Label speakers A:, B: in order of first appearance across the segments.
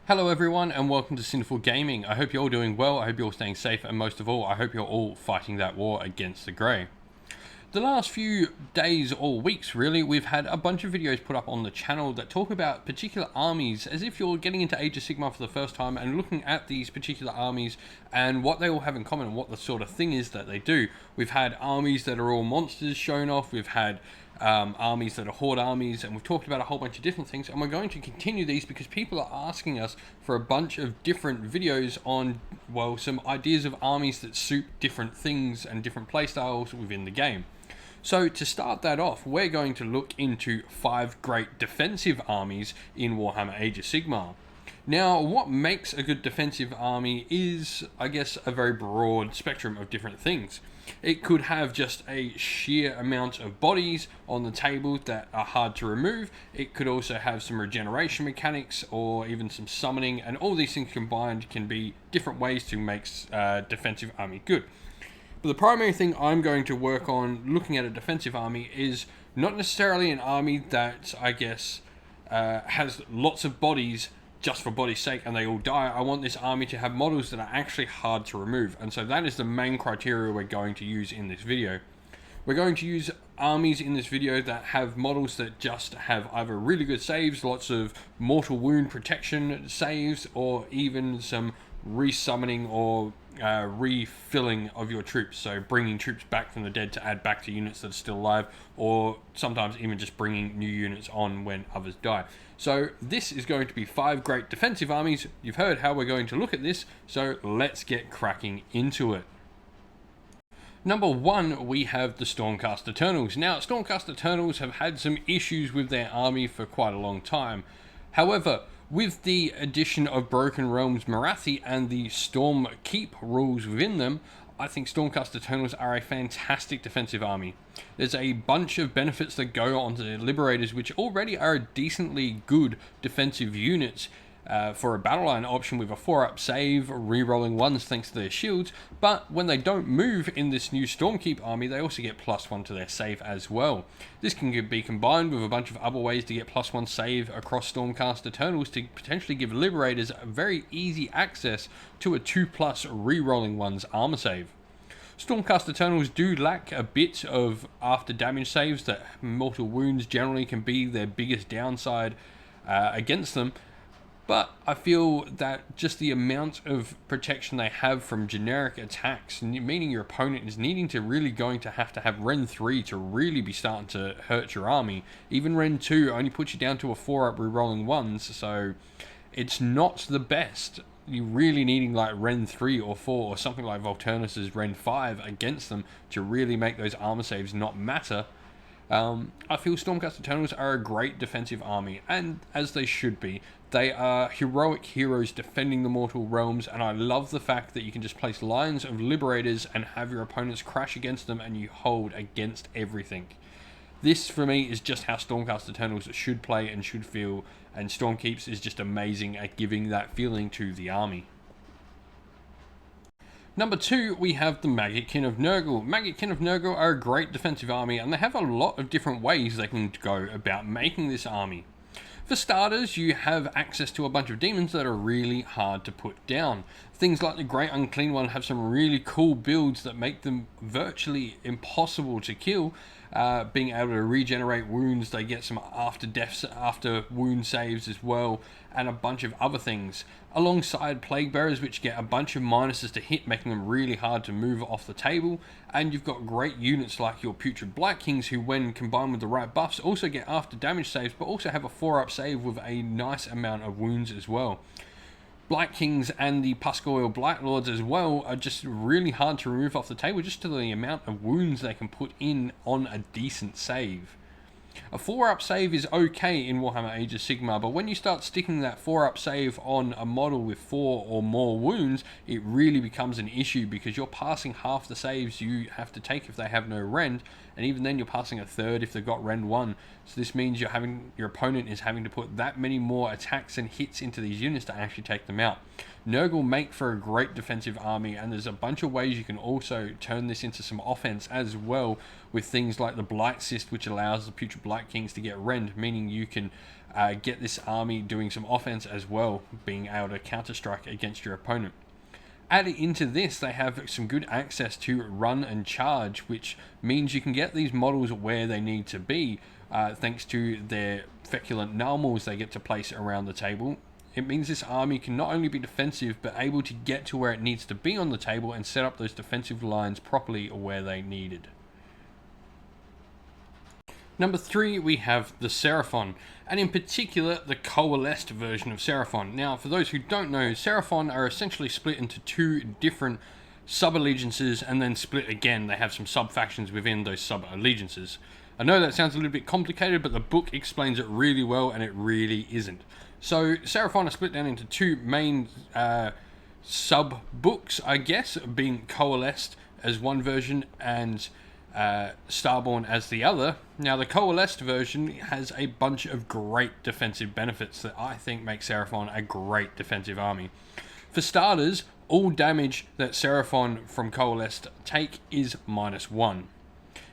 A: Hello everyone and welcome to Sinful Gaming. I hope you're all doing well, I hope you're all staying safe, and most of all, I hope you're all fighting that war against the Grey. The last few days or weeks really, we've had a bunch of videos put up on the channel that talk about particular armies as if you're getting into Age of Sigmar for the first time and looking at these particular armies and what they all have in common and what the sort of thing is that they do. We've had armies that are all monsters shown off, we've had armies that are horde armies, and we've talked about a whole bunch of different things, and we're going to continue these because people are asking us for a bunch of different videos on, well, some ideas of armies that suit different things and different playstyles within the game. So to start that off, we're going to look into 5 great defensive armies in Warhammer Age of Sigmar. Now, what makes a good defensive army is, I guess, a very broad spectrum of different things. It could have just a sheer amount of bodies on the table that are hard to remove. It could also have some regeneration mechanics or even some summoning, and all these things combined can be different ways to make a defensive army good. But the primary thing I'm going to work on looking at a defensive army is not necessarily an army that, I guess, has lots of bodies just for body's sake and they all die. I want this army to have models that are actually hard to remove, and so that is the main criteria we're going to use in this video. We're going to use armies in this video that have models that just have either really good saves, lots of mortal wound protection saves, or even some resummoning or refilling of your troops, so bringing troops back from the dead to add back to units that are still alive, or sometimes even just bringing new units on when others die. So this is going to be 5 great defensive armies. You've heard how we're going to look at this, so let's get cracking into it. Number 1, we have the Stormcast Eternals. Now, Stormcast Eternals have had some issues with their army for quite a long time. However, with the addition of Broken Realms Morathi and the Storm Keep rules within them, I think Stormcast Eternals are a fantastic defensive army. There's a bunch of benefits that go onto the Liberators, which already are decently good defensive units for a battle line option with a 4-up save, re-rolling 1s thanks to their shields, but when they don't move in this new Stormkeep army, they also get +1 to their save as well. This can be combined with a bunch of other ways to get +1 save across Stormcast Eternals to potentially give Liberators a very easy access to a 2+ re-rolling 1s armor save. Stormcast Eternals do lack a bit of after damage saves, that mortal wounds generally can be their biggest downside against them. But I feel that just the amount of protection they have from generic attacks, meaning your opponent is needing to really going to have Ren 3 to really be starting to hurt your army. Even Ren 2 only puts you down to a 4-up re-rolling 1s, so it's not the best. You're really needing like Ren 3 or 4 or something like Volturnus's Ren 5 against them to really make those armor saves not matter. I feel Stormcast Eternals are a great defensive army, and as they should be. They are heroic heroes defending the mortal realms, and I love the fact that you can just place lines of Liberators and have your opponents crash against them and you hold against everything. This, for me, is just how Stormcast Eternals should play and should feel, and Stormkeeps is just amazing at giving that feeling to the army. Number 2, we have the Maggotkin of Nurgle. Maggotkin of Nurgle are a great defensive army, and they have a lot of different ways they can go about making this army. For starters, you have access to a bunch of demons that are really hard to put down. Things like the Great Unclean One have some really cool builds that make them virtually impossible to kill. Being able to regenerate wounds, they get some after wound saves as well, and a bunch of other things. Alongside Plague Bearers, which get a bunch of minuses to hit, making them really hard to move off the table. And you've got great units like your Putrid Black Kings, who when combined with the right buffs also get after damage saves, but also have a 4-up save with a nice amount of wounds as well. Black Kings and the Puscoil Black Lords as well are just really hard to remove off the table just to the amount of wounds they can put in on a decent save. A 4-up save is okay in Warhammer Age of Sigmar, but when you start sticking that 4-up save on a model with 4 or more wounds, it really becomes an issue because you're passing half the saves you have to take if they have no rend, and even then you're passing a third if they've got rend 1. So this means your opponent is having to put that many more attacks and hits into these units to actually take them out. Nurgle make for a great defensive army, and there's a bunch of ways you can also turn this into some offense as well, with things like the Blight Cyst, which allows the Putrid Black Kings to get rend, meaning you can get this army doing some offense as well, being able to counter-strike against your opponent. Adding into this, they have some good access to run and charge, which means you can get these models where they need to be, thanks to their feculent normals they get to place around the table. It means this army can not only be defensive, but able to get to where it needs to be on the table and set up those defensive lines properly where they needed. Number 3, we have the Seraphon, and in particular, the coalesced version of Seraphon. Now, for those who don't know, Seraphon are essentially split into 2 different sub-allegiances, and then split again. They have some sub-factions within those sub-allegiances. I know that sounds a little bit complicated, but the book explains it really well, and it really isn't. So, Seraphon are split down into 2 main sub-books, I guess, being coalesced as one version, and Starborn as the other. Now, the coalesced version has a bunch of great defensive benefits that I think make Seraphon a great defensive army. For starters, all damage that Seraphon from coalesced take is -1.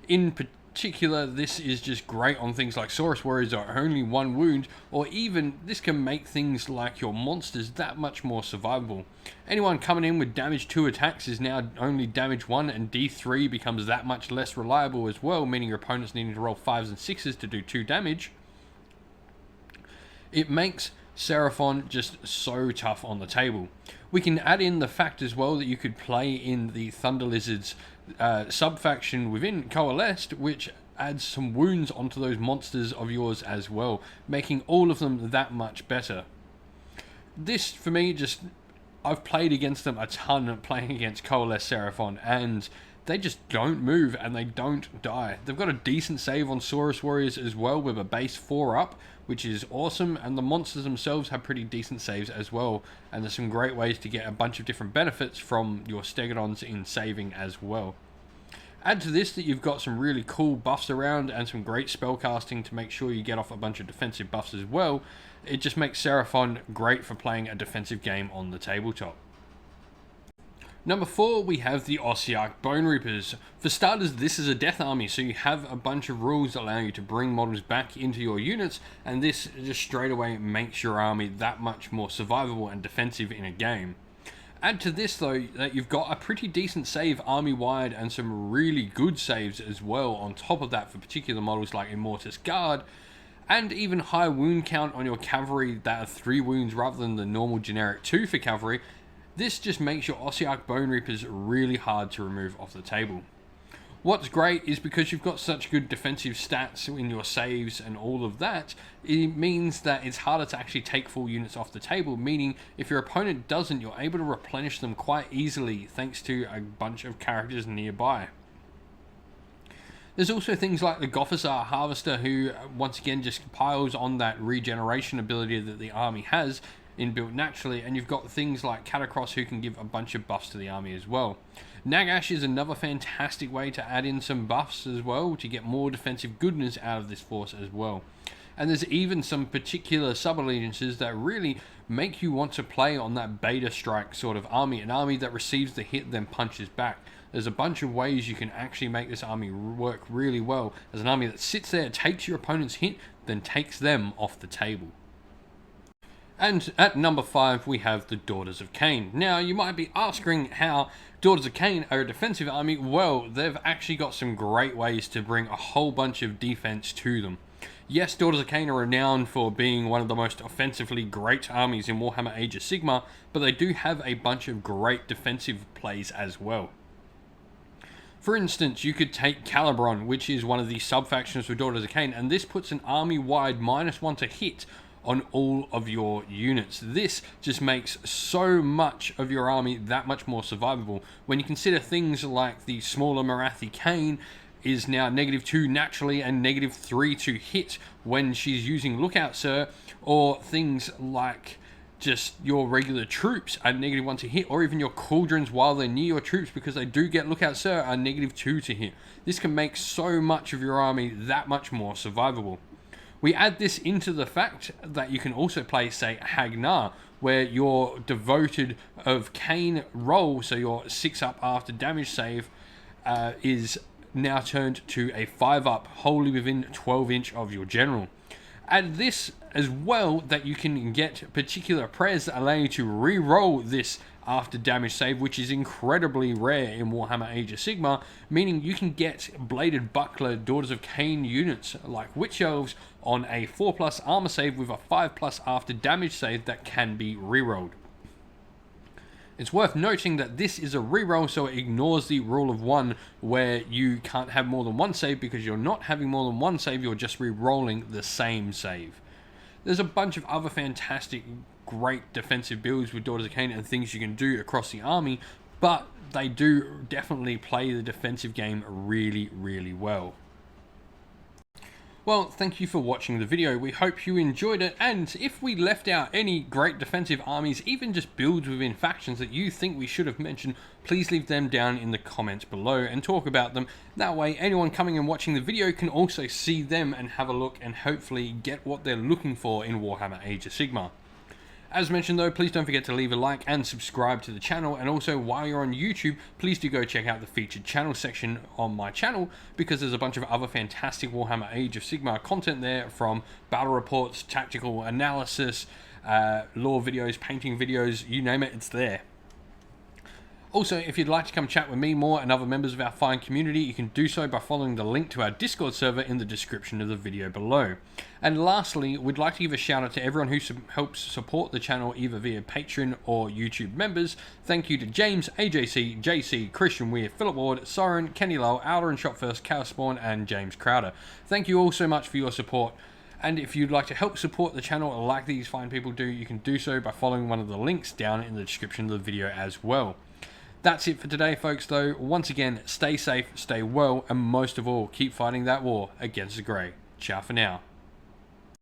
A: In particular, this is just great on things like Saurus Warriors are only 1 wound, or even this can make things like your monsters that much more survivable. Anyone coming in with damage 2 attacks is now only damage 1, and D3 becomes that much less reliable as well, meaning your opponent's needing to roll 5s and 6s to do 2 damage. It makes Seraphon just so tough on the table. We can add in the fact as well that you could play in the Thunder Lizards sub-faction within Coalesced, which adds some wounds onto those monsters of yours as well, making all of them that much better. This, for me, I've played against them a ton playing against Coalesced Seraphon, and they just don't move and they don't die. They've got a decent save on Saurus Warriors as well, with a base 4 up, which is awesome, and the monsters themselves have pretty decent saves as well, and there's some great ways to get a bunch of different benefits from your Stegodons in saving as well. Add to this that you've got some really cool buffs around and some great spellcasting to make sure you get off a bunch of defensive buffs as well. It just makes Seraphon great for playing a defensive game on the tabletop. Number 4, we have the Ossiarch Bonereapers. For starters, this is a death army, so you have a bunch of rules allowing you to bring models back into your units, and this just straight away makes your army that much more survivable and defensive in a game. Add to this, though, that you've got a pretty decent save army-wide and some really good saves as well on top of that for particular models like Immortus Guard, and even high wound count on your cavalry that are 3 wounds rather than the normal generic 2 for cavalry. This just makes your Ossiarch Bonereapers really hard to remove off the table. What's great is because you've got such good defensive stats in your saves and all of that, it means that it's harder to actually take full units off the table, meaning if your opponent doesn't, you're able to replenish them quite easily thanks to a bunch of characters nearby. There's also things like the Gothizzar Harvester, who once again just piles on that regeneration ability that the army has inbuilt naturally, and you've got things like Catacross who can give a bunch of buffs to the army as well. Nagash is another fantastic way to add in some buffs as well to get more defensive goodness out of this force as well. And there's even some particular sub-allegiances that really make you want to play on that beta strike sort of army, an army that receives the hit then punches back. There's a bunch of ways you can actually make this army work really well as an army that sits there, takes your opponent's hit, then takes them off the table. And at number 5, we have the Daughters of Khaine. Now, you might be asking how Daughters of Khaine are a defensive army. Well, they've actually got some great ways to bring a whole bunch of defense to them. Yes, Daughters of Khaine are renowned for being one of the most offensively great armies in Warhammer Age of Sigmar, but they do have a bunch of great defensive plays as well. For instance, you could take Calibron, which is one of the sub-factions for Daughters of Khaine, and this puts an army-wide -1 to hit on all of your units. This just makes so much of your army that much more survivable. When you consider things like the smaller Morathi Khaine is now -2 naturally and -3 to hit when she's using Lookout Sir, or things like just your regular troops are -1 to hit, or even your cauldrons while they're near your troops, because they do get Lookout Sir, are -2 to hit. This can make so much of your army that much more survivable. We add this into the fact that you can also play, say, Hagnar, where your devoted of Khaine roll, so your 6 up after damage save, is now turned to a 5 up, wholly within 12 inch of your general. Add this as well, that you can get particular prayers that allow you to re-roll this after damage save, which is incredibly rare in Warhammer Age of Sigmar, meaning you can get Bladed Buckler Daughters of Khaine units like Witch Elves on a 4+ armor save with a 5+ after damage save that can be re-rolled. It's worth noting that this is a reroll, so it ignores the rule of 1 where you can't have more than one save, because you're not having more than one save, you're just re-rolling the same save. There's a bunch of other fantastic, great defensive builds with Daughters of Khaine and things you can do across the army, but they do definitely play the defensive game really, really well. Well, thank you for watching the video. We hope you enjoyed it, and if we left out any great defensive armies, even just builds within factions that you think we should have mentioned, please leave them down in the comments below and talk about them. That way anyone coming and watching the video can also see them and have a look and hopefully get what they're looking for in Warhammer Age of Sigmar. As mentioned though, please don't forget to leave a like and subscribe to the channel, and also while you're on YouTube, please do go check out the featured channel section on my channel, because there's a bunch of other fantastic Warhammer Age of Sigmar content there, from battle reports, tactical analysis, lore videos, painting videos, you name it, it's there. Also, if you'd like to come chat with me more and other members of our fine community, you can do so by following the link to our Discord server in the description of the video below. And lastly, we'd like to give a shout out to everyone who helps support the channel either via Patreon or YouTube members. Thank you to James, AJC, JC, Christian Weir, Philip Ward, Soren, Kenny Lowell, Alder and Shot First, Chaos Spawn and James Crowder. Thank you all so much for your support. And if you'd like to help support the channel like these fine people do, you can do so by following one of the links down in the description of the video as well. That's it for today, folks, though. Once again, stay safe, stay well, and most of all, keep fighting that war against the Grey. Ciao for now.